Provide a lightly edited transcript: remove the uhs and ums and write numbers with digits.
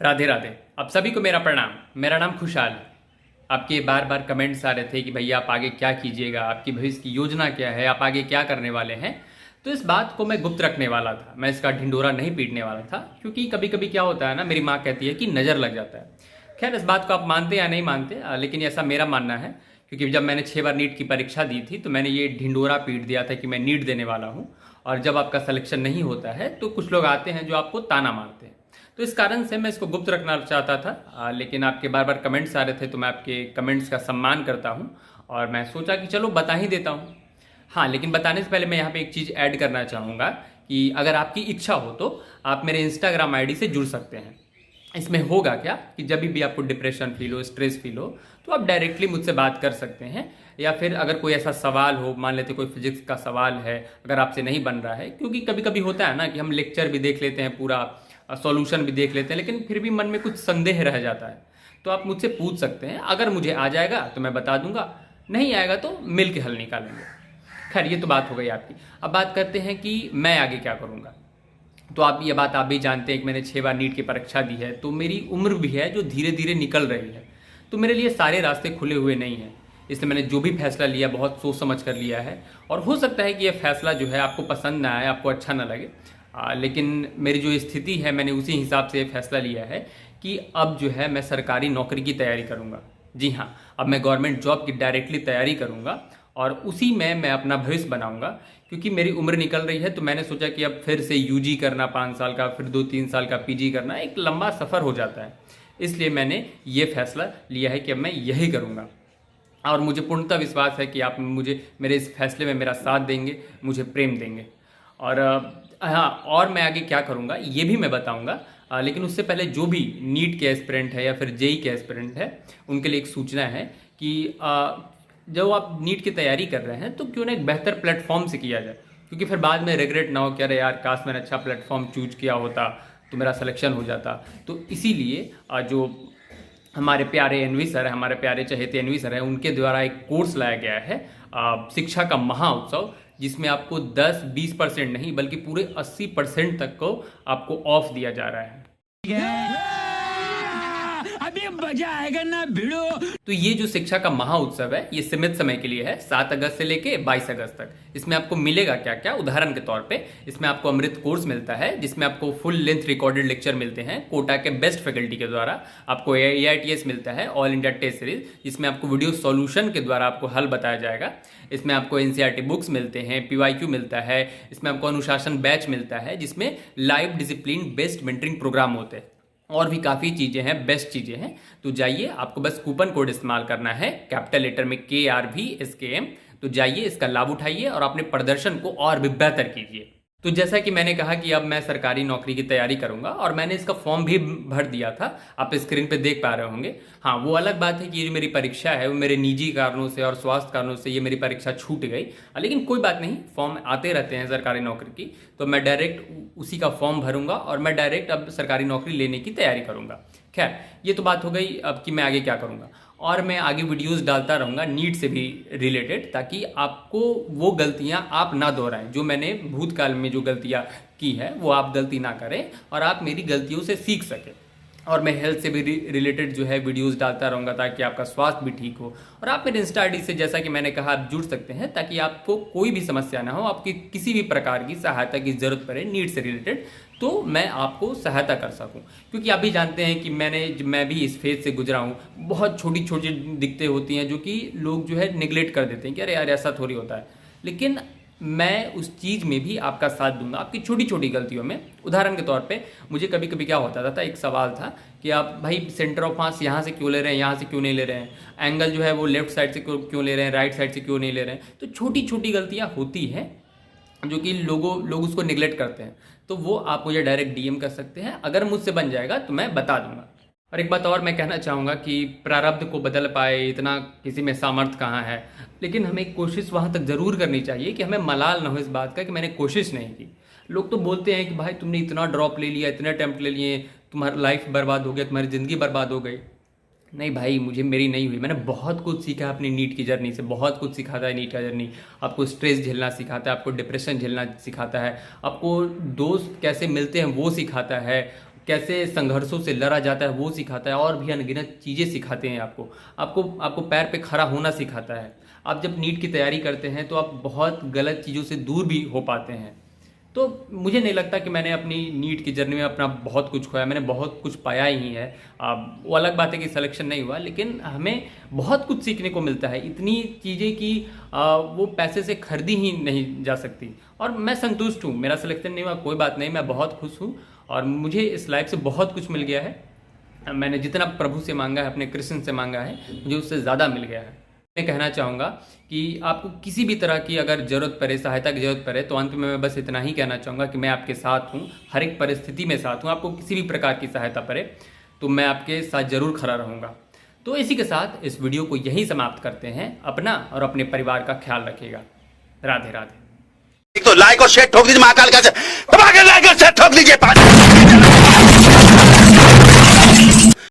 राधे राधे। आप सभी को मेरा प्रणाम। मेरा नाम खुशहाल है। आपके बार बार कमेंट्स आ रहे थे कि भैया आप आगे क्या कीजिएगा, आपकी भविष्य की योजना क्या है, आप आगे क्या करने वाले हैं। तो इस बात को मैं गुप्त रखने वाला था, मैं इसका ढिंडोरा नहीं पीटने वाला था, क्योंकि कभी कभी क्या होता है ना, मेरी माँ कहती है कि नज़र लग जाता है। खैर, इस बात को आप मानते या नहीं मानते, लेकिन ऐसा मेरा मानना है। क्योंकि जब मैंने 6 बार नीट की परीक्षा दी थी तो मैंने ये ढिंडोरा पीट दिया था कि मैं नीट देने वाला हूँ। और जब आपका सिलेक्शन नहीं होता है तो कुछ लोग आते हैं जो आपको ताना मारते हैं। तो इस कारण से मैं इसको गुप्त रखना चाहता था, लेकिन आपके बार बार कमेंट्स आ रहे थे तो मैं आपके कमेंट्स का सम्मान करता हूँ और मैं सोचा कि चलो बता ही देता हूँ। हाँ, लेकिन बताने से पहले मैं यहाँ पे एक चीज़ ऐड करना चाहूँगा कि अगर आपकी इच्छा हो तो आप मेरे इंस्टाग्राम आईडी से जुड़ सकते हैं। इसमें होगा क्या कि जब भी आपको डिप्रेशन फील हो, स्ट्रेस फील हो, तो आप डायरेक्टली मुझसे बात कर सकते हैं। या फिर अगर कोई ऐसा सवाल हो, मान लेते कोई फिजिक्स का सवाल है, अगर आपसे नहीं बन रहा है, क्योंकि कभी कभी होता है ना कि हम लेक्चर भी देख लेते हैं, पूरा सॉल्यूशन भी देख लेते हैं, लेकिन फिर भी मन में कुछ संदेह रह जाता है। तो आप मुझसे पूछ सकते हैं। अगर मुझे आ जाएगा तो मैं बता दूंगा, नहीं आएगा तो मिल के हल निकालेंगे। खैर, ये तो बात हो गई आपकी। अब बात करते हैं कि मैं आगे क्या करूँगा। तो ये बात आप भी जानते हैं कि मैंने 6 बार नीट की परीक्षा दी है, तो मेरी उम्र भी है जो धीरे धीरे निकल रही है। तो मेरे लिए सारे रास्ते खुले हुए नहीं हैं, इसलिए मैंने जो भी फैसला लिया बहुत सोच समझ कर लिया है। और हो सकता है कि यह फैसला जो है आपको पसंद ना आए, आपको अच्छा ना लगे, लेकिन मेरी जो स्थिति है मैंने उसी हिसाब से फैसला लिया है कि अब जो है मैं सरकारी नौकरी की तैयारी करूँगा। जी हाँ, अब मैं गवर्नमेंट जॉब की डायरेक्टली तैयारी करूँगा और उसी में मैं अपना भविष्य बनाऊंगा। क्योंकि मेरी उम्र निकल रही है तो मैंने सोचा कि अब फिर से यूजी करना 5 साल का, फिर 2-3 साल का पीजी करना एक लंबा सफ़र हो जाता है। इसलिए मैंने ये फैसला लिया है कि अब मैं यही करूँगा। और मुझे पूर्णतः विश्वास है कि आप मुझे मेरे इस फैसले में मेरा साथ देंगे, मुझे प्रेम देंगे। और हाँ, और मैं आगे क्या करूँगा ये भी मैं बताऊँगा। लेकिन उससे पहले जो भी नीट के एस्पिरेंट है या फिर जेई के एस्पिरेंट है, उनके लिए एक सूचना है कि जब आप नीट की तैयारी कर रहे हैं तो क्यों ना एक बेहतर प्लेटफॉर्म से किया जाए। क्योंकि फिर बाद में रिग्रेट ना हो कि अरे यार, काश मैंने अच्छा प्लेटफॉर्म चूज किया होता तो मेरा सिलेक्शन हो जाता। तो इसीलिए जो हमारे प्यारे एनवी सर है, हमारे प्यारे चहेते एनवी सर है, उनके द्वारा एक कोर्स लाया गया है, शिक्षा का महाउत्सव, जिसमें आपको 10-20% नहीं बल्कि पूरे 80% तक को आपको ऑफ दिया जा रहा है। अभी मजा आएगा ना भिड़ो। तो ये जो शिक्षा का महाउत्सव है ये सीमित समय के लिए है, 7 अगस्त से लेके 22 अगस्त तक। इसमें आपको मिलेगा क्या क्या, उदाहरण के तौर पे इसमें आपको अमृत कोर्स मिलता है, जिसमें आपको फुल लेंथ रिकॉर्डेड लेक्चर मिलते हैं कोटा के बेस्ट फैकल्टी के द्वारा। आपको AITS मिलता है, ऑल इंडिया टेस्ट सीरीज, जिसमें आपको वीडियो सॉल्यूशन के द्वारा आपको हल बताया जाएगा। इसमें आपको NCERT बुक्स मिलते हैं, PYQ मिलता है, इसमें आपको अनुशासन बैच मिलता है, जिसमें live discipline based mentoring program होते हैं, और भी काफ़ी चीज़ें हैं, बेस्ट चीज़ें हैं। तो जाइए, आपको बस कूपन कोड इस्तेमाल करना है, कैपिटल लेटर में KRVSKM। तो जाइए, इसका लाभ उठाइए और अपने प्रदर्शन को और भी बेहतर कीजिए। तो जैसा कि मैंने कहा कि अब मैं सरकारी नौकरी की तैयारी करूंगा और मैंने इसका फॉर्म भी भर दिया था, आप स्क्रीन पे देख पा रहे होंगे। हाँ, वो अलग बात है कि ये जो मेरी परीक्षा है वो मेरे निजी कारणों से और स्वास्थ्य कारणों से ये मेरी परीक्षा छूट गई, लेकिन कोई बात नहीं, फॉर्म आते रहते हैं सरकारी नौकरी की। तो मैं डायरेक्ट उसी का फॉर्म भरूंगा और मैं डायरेक्ट अब सरकारी नौकरी लेने की तैयारी करूंगा। खैर, ये तो बात हो गई अब कि मैं आगे क्या करूंगा। और मैं आगे वीडियोस डालता रहूँगा नीट से भी रिलेटेड, ताकि आपको वो गलतियाँ आप ना दोहराएं जो मैंने भूतकाल में जो गलतियाँ की है वो आप गलती ना करें और आप मेरी गलतियों से सीख सकें। और मैं हेल्थ से भी रिलेटेड जो है वीडियोस डालता रहूँगा, ताकि आपका स्वास्थ्य भी ठीक हो। और आप मेरे इंस्टा ID से, जैसा कि मैंने कहा, आप जुड़ सकते हैं, ताकि आपको कोई भी समस्या ना हो, आपकी किसी भी प्रकार की सहायता की ज़रूरत पड़े नीट से रिलेटेड, तो मैं आपको सहायता कर सकूं। क्योंकि आप भी जानते हैं कि मैं भी इस फेज से गुजरा हूं। बहुत छोटी छोटी दिक्कतें होती हैं जो कि लोग जो है निगलेक्ट कर देते हैं कि अरे यार, ऐसा थोड़ी होता है, लेकिन मैं उस चीज़ में भी आपका साथ दूंगा, आपकी छोटी छोटी गलतियों में। उदाहरण के तौर पे मुझे कभी कभी क्या होता था, एक सवाल था कि आप भाई सेंटर ऑफ मास यहाँ से क्यों ले रहे हैं, यहाँ से क्यों नहीं ले रहे हैं, एंगल जो है वो लेफ्ट साइड से क्यों ले रहे हैं, राइट साइड से क्यों नहीं ले रहे हैं। तो छोटी छोटी गलतियाँ होती हैं जो कि लोग उसको निगलेक्ट करते हैं। तो वो आप मुझे डायरेक्ट DM कर सकते हैं, अगर मुझसे बन जाएगा तो मैं बता दूंगा। और एक बात और मैं कहना चाहूँगा कि प्रारब्ध को बदल पाए इतना किसी में सामर्थ्य कहाँ है, लेकिन हमें कोशिश वहाँ तक ज़रूर करनी चाहिए कि हमें मलाल ना हो इस बात का कि मैंने कोशिश नहीं की। लोग तो बोलते हैं कि भाई तुमने इतना ड्रॉप ले लिया, इतने अटैम्प्ट ले लिए, तुम्हारा लाइफ बर्बाद हो गया, तुम्हारी ज़िंदगी बर्बाद हो गई। नहीं भाई, मेरी नहीं हुई। मैंने बहुत कुछ सीखा अपनी नीट की जर्नी से, बहुत कुछ सिखाता है नीट का जर्नी। आपको स्ट्रेस झेलना सिखाता है, आपको डिप्रेशन झेलना सिखाता है, आपको दोस्त कैसे मिलते हैं वो सिखाता है, कैसे संघर्षों से लड़ा जाता है वो सिखाता है, और भी अनगिनत चीज़ें सिखाते हैं आपको। आपको पैर पे खड़ा होना सिखाता है। आप जब नीट की तैयारी करते हैं तो आप बहुत गलत चीज़ों से दूर भी हो पाते हैं। तो मुझे नहीं लगता कि मैंने अपनी नीट की जर्नी में अपना बहुत कुछ खोया, मैंने बहुत कुछ पाया ही है। वो अलग बात है कि सिलेक्शन नहीं हुआ, लेकिन हमें बहुत कुछ सीखने को मिलता है। इतनी चीज़ें कि वो पैसे से खरीदी ही नहीं जा सकती। और मैं संतुष्ट हूँ, मेरा सिलेक्शन नहीं हुआ कोई बात नहीं, मैं बहुत खुश हूँ और मुझे इस लाइफ से बहुत कुछ मिल गया है। मैंने जितना प्रभु से मांगा है, अपने कृष्ण से मांगा है, मुझे उससे ज़्यादा मिल गया है। मैं कहना चाहूँगा कि आपको किसी भी तरह की अगर ज़रूरत पड़े, सहायता की ज़रूरत पड़े, तो अंत में मैं बस इतना ही कहना चाहूँगा कि मैं आपके साथ हूँ, हर एक परिस्थिति में साथ हूँ। आपको किसी भी प्रकार की सहायता पड़े तो मैं आपके साथ ज़रूर खड़ा रहूँगा। तो इसी के साथ इस वीडियो को यहीं समाप्त करते हैं। अपना और अपने परिवार का ख्याल रखिएगा। राधे राधे। एक तो लाइक और शेयर ठोक दीजिए, महाकाल का लाइक और शेयर ठोक दीजिए।